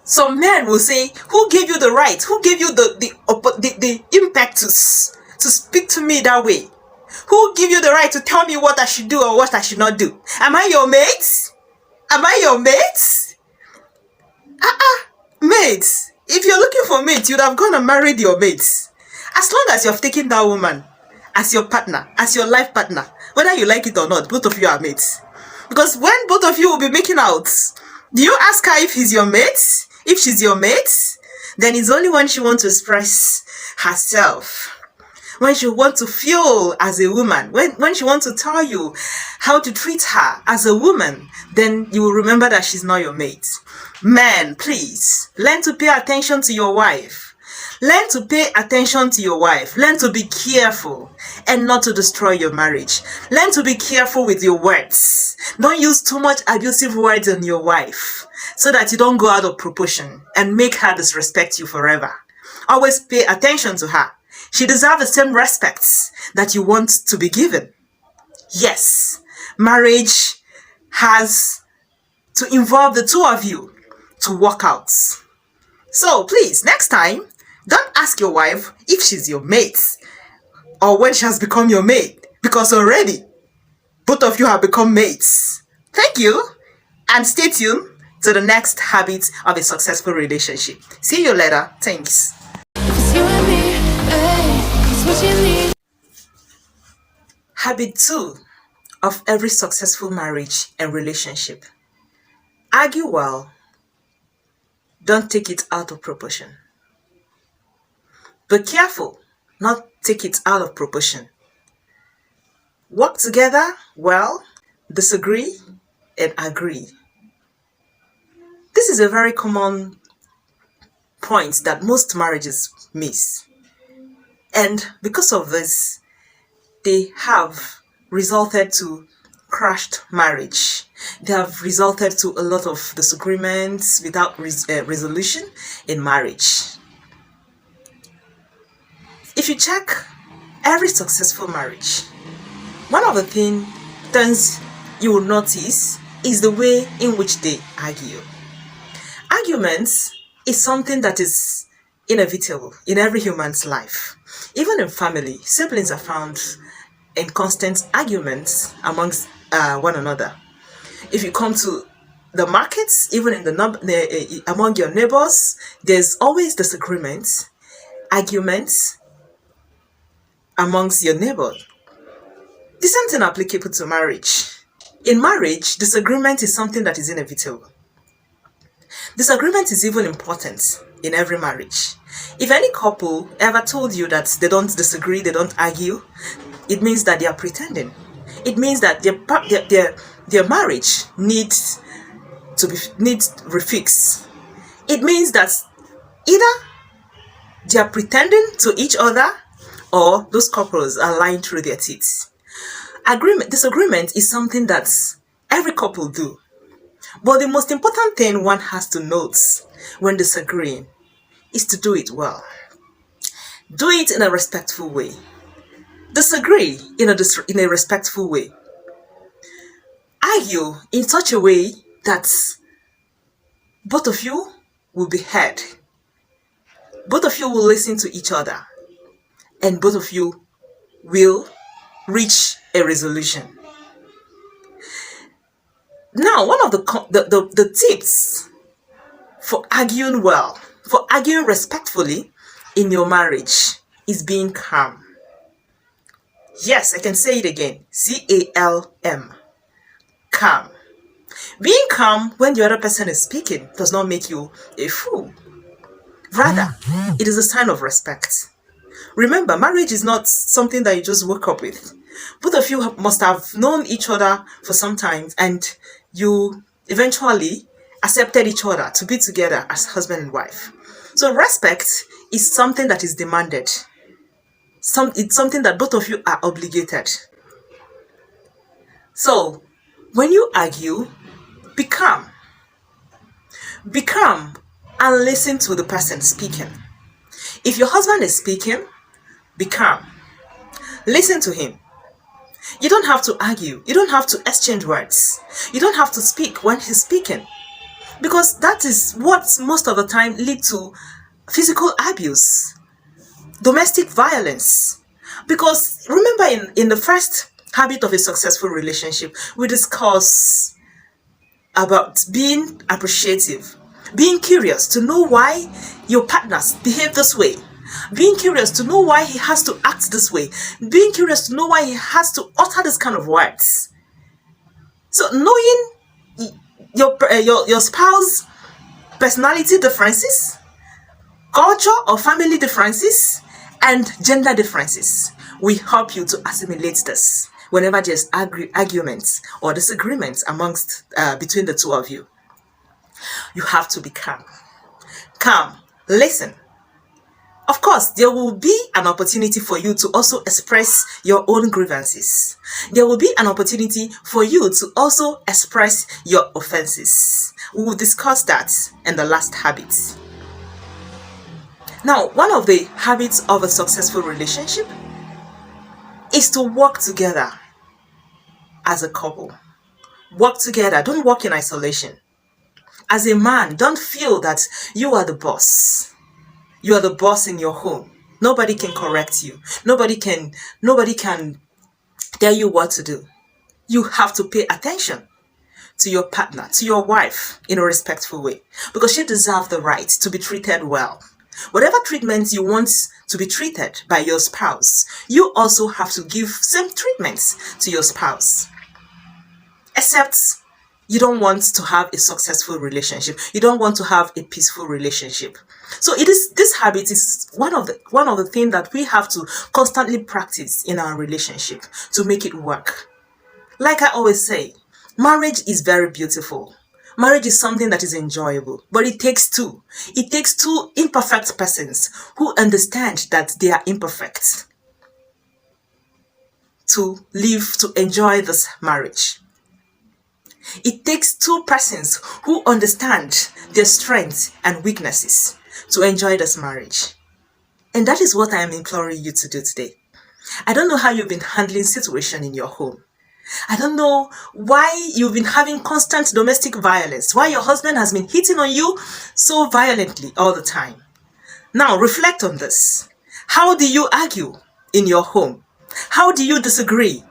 Some men will say, who gave you the right? Who gave you the impetus to speak to me that way? Who gave you the right to tell me what I should do or what I should not do? Am I your mate? Am I your mate? Mate. If you're looking for mate, you'd have gone and married your mate. As long as you've taken that woman as your partner, as your life partner, whether you like it or not, both of you are mates. Because when both of you will be making out, do you ask her if he's your mate? If she's your mate? Then it's only when she wants to express herself, when she wants to feel as a woman, when she wants to tell you how to treat her as a woman, then you will remember that she's not your mate. Men, please, learn to pay attention to your wife. Learn to pay attention to your wife. Learn to be careful and not to destroy your marriage. Learn to be careful with your words. Don't use too much abusive words on your wife so that you don't go out of proportion and make her disrespect you forever. Always pay attention to her. She deserves the same respect that you want to be given. Yes, marriage has to involve the two of you to work out. So please, next time, don't ask your wife if she's your mate or when she has become your mate, because already both of you have become mates. Thank you, and stay tuned to the next habit of a successful relationship. See you later. Thanks. Habit 2 of every successful marriage and relationship. Argue well. Don't take it out of proportion. Be careful, not take it out of proportion. Work together well, disagree, and agree. This is a very common point that most marriages miss. And because of this, they have resulted to crashed marriage. They have resulted to a lot of disagreements without resolution in marriage. If you check every successful marriage, one of the things you will notice is the way in which they argue. Arguments is something that is inevitable in every human's life. Even in family, siblings are found in constant arguments amongst one another. If you come to the markets, even in among your neighbors, there's always disagreements, arguments amongst your neighbors. The same thing applicable to marriage. In marriage, disagreement is something that is inevitable. Disagreement is even important in every marriage. If any couple ever told you that they don't disagree, they don't argue, it means that they are pretending. It means that their marriage needs refix. It means that either they are pretending to each other or those couples are lying through their teeth. Disagreement is something that every couple do. But the most important thing one has to note when disagreeing is to do it well. Do it in a respectful way. Disagree in a respectful way. Argue in such a way that both of you will be heard. Both of you will listen to each other. And both of you will reach a resolution. Now, one of the tips for arguing well, for arguing respectfully in your marriage is being calm. Yes, I can say it again. C-A-L-M. Calm. Being calm when the other person is speaking does not make you a fool. Rather, it is a sign of respect. Remember, marriage is not something that you just woke up with. Both of you must have known each other for some time, and you eventually accepted each other to be together as husband and wife. So respect is something that is demanded. It's something that both of you are obligated. So when you argue, be calm. Be calm and listen to the person speaking. If your husband is speaking, be calm. Listen to him. You don't have to argue. You don't have to exchange words. You don't have to speak when he's speaking. Because that is what most of the time lead to physical abuse, domestic violence. Because remember, in the first habit of a successful relationship, we discuss about being appreciative, being curious to know why your partners behave this way, being curious to know why he has to act this way, being curious to know why he has to utter this kind of words. So knowing your spouse personality differences, culture or family differences, and gender differences will help you to assimilate this whenever there's arguments or disagreements amongst between the two of you. You have to be calm. Calm. Listen. Of course, there will be an opportunity for you to also express your own grievances. There will be an opportunity for you to also express your offenses. We will discuss that in the last habit. Now, one of the habits of a successful relationship is to work together as a couple. Work together. Don't work in isolation. As a man, don't feel that you are the boss. You are the boss in your home. Nobody can correct you. Nobody can tell you what to do. You have to pay attention to your partner, to your wife in a respectful way, because she deserves the right to be treated well. Whatever treatment you want to be treated by your spouse, you also have to give same treatments to your spouse. Except you don't want to have a successful relationship. You don't want to have a peaceful relationship. So this habit is one of the things that we have to constantly practice in our relationship to make it work. Like I always say, marriage is very beautiful. Marriage is something that is enjoyable, but it takes two. It takes two imperfect persons who understand that they are imperfect to live, to enjoy this marriage. It takes two persons who understand their strengths and weaknesses to enjoy this marriage. And that is what I am imploring you to do today. I don't know how you've been handling situation in your home. I don't know why you've been having constant domestic violence, why your husband has been hitting on you so violently all the time. Now reflect on this. How do you argue in your home? How do you disagree?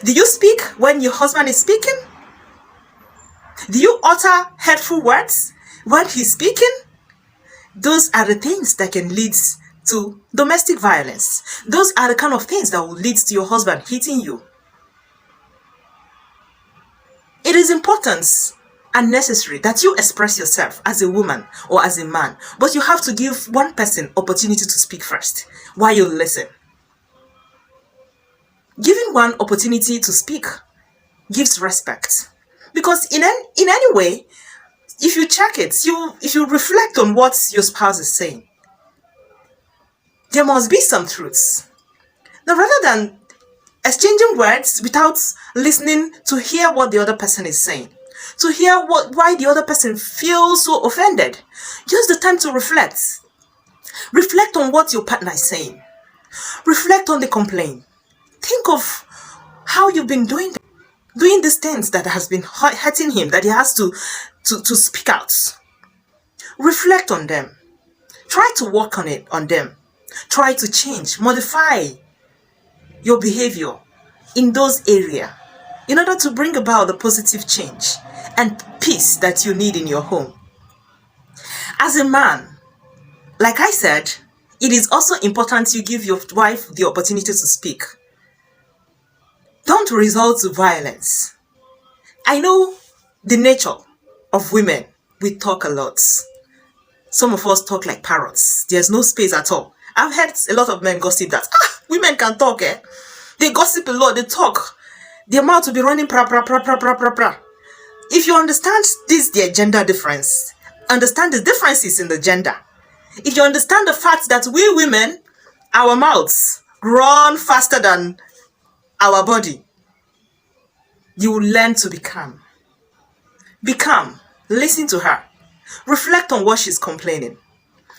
Do you speak when your husband is speaking? Do you utter hurtful words when he's speaking? Those are the things that can lead to domestic violence. Those are the kind of things that will lead to your husband hitting you. It is important and necessary that you express yourself as a woman or as a man, but you have to give one person opportunity to speak first while you listen. Giving one opportunity to speak gives respect. Because in any way, if you check it, if you reflect on what your spouse is saying, there must be some truths. Now, rather than exchanging words without listening to hear what the other person is saying, to hear why the other person feels so offended, use the time to reflect. Reflect on what your partner is saying. Reflect on the complaint. Think of how you've been doing these things that has been hurting him, that he has to speak out. Reflect on them. Try to work on them. Try to change, modify your behavior in those areas in order to bring about the positive change and peace that you need in your home. As a man, like I said, it is also important you give your wife the opportunity to speak. Don't resort to violence. I know the nature of women. We talk a lot. Some of us talk like parrots. There's no space at all. I've heard a lot of men gossip that, women can talk, eh? They gossip a lot, they talk. Their mouth will be running pra pra pra pra pra pra pra. If you understand their gender difference, understand the differences in the gender. If you understand the fact that we women, our mouths run faster than our body, you will learn to be calm. Be calm. Listen to her. Reflect on what she's complaining.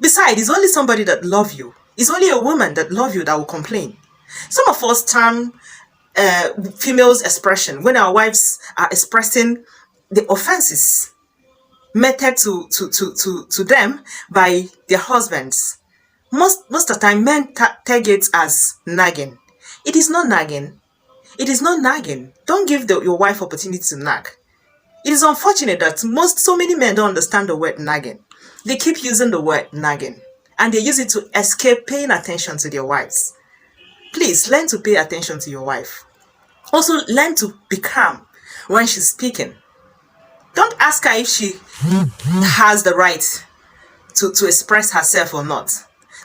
Besides, it's only somebody that loves you. It's only a woman that loves you that will complain. Some of us term females expression when our wives are expressing the offenses meted to them by their husbands. Most of the time, men take it as nagging. It is not nagging. It is not nagging. Don't give your wife opportunity to nag. It is unfortunate that so many men don't understand the word nagging. They keep using the word nagging, and they use it to escape paying attention to their wives. Please learn to pay attention to your wife. Also, learn to be calm when she's speaking. Don't ask her if she has the right to express herself or not.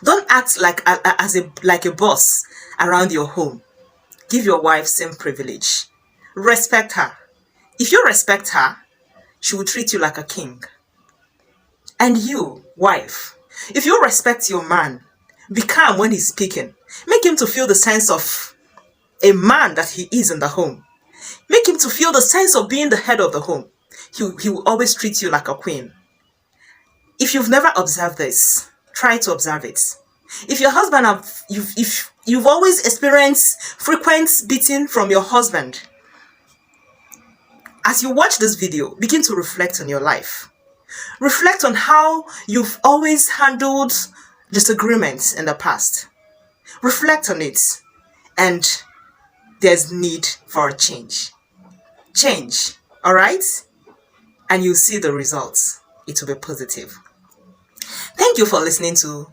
Don't act like a boss around your home. Give your wife same privilege. Respect her. If you respect her, she will treat you like a king. And you, wife, if you respect your man, be calm when he's speaking. Make him to feel the sense of a man that he is in the home. Make him to feel the sense of being the head of the home. He will always treat you like a queen. If you've never observed this, try to observe it. If your husband if you've always experienced frequent beating from your husband, as you watch this video, begin to reflect on your life. Reflect on how you've always handled disagreements in the past. Reflect on it, and there's need for a change. Change, all right? And you'll see the results. It will be positive. Thank you for listening to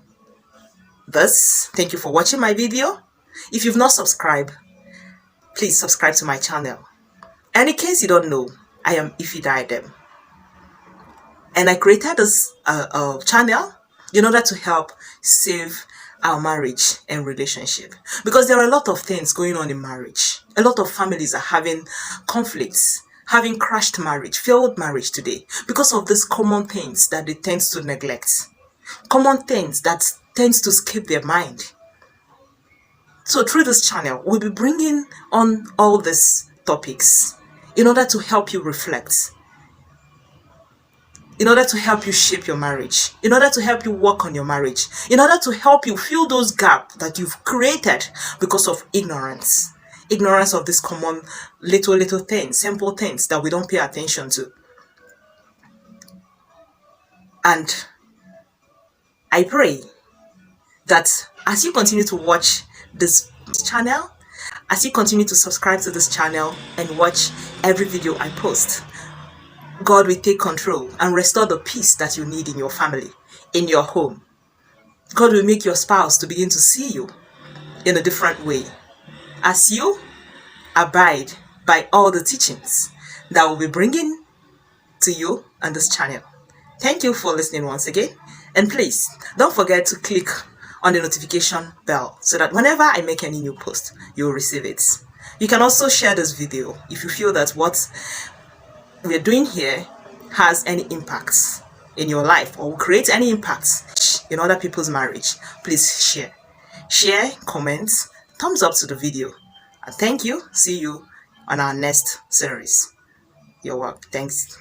this. Thank you for watching my video. If you've not subscribed, please subscribe to my channel. And in case you don't know, I am Ifeoma-Marriage. And I created this channel in order to help save our marriage and relationship. Because there are a lot of things going on in marriage. A lot of families are having conflicts, having crashed marriage, failed marriage today, because of these common things that they tend to neglect. Common things that tend to skip their mind. So through this channel, we'll be bringing on all these topics in order to help you reflect, in order to help you shape your marriage, in order to help you work on your marriage, in order to help you fill those gaps that you've created because of ignorance. Ignorance of these common little things, simple things that we don't pay attention to. And I pray that as you continue to watch this channel, as you continue to subscribe to this channel and watch every video I post, God will take control and restore the peace that you need in your family, in your home. God will make your spouse to begin to see you in a different way as you abide by all the teachings that will be bringing to you on this channel. Thank you for listening once again. And please don't forget to click on the notification bell so that whenever I make any new post, you'll receive it. You can also share this video if you feel that what we're doing here has any impact in your life or will create any impact in other people's marriage. Please share. Share, comment, thumbs up to the video. And thank you. See you on our next series. You're welcome. Thanks.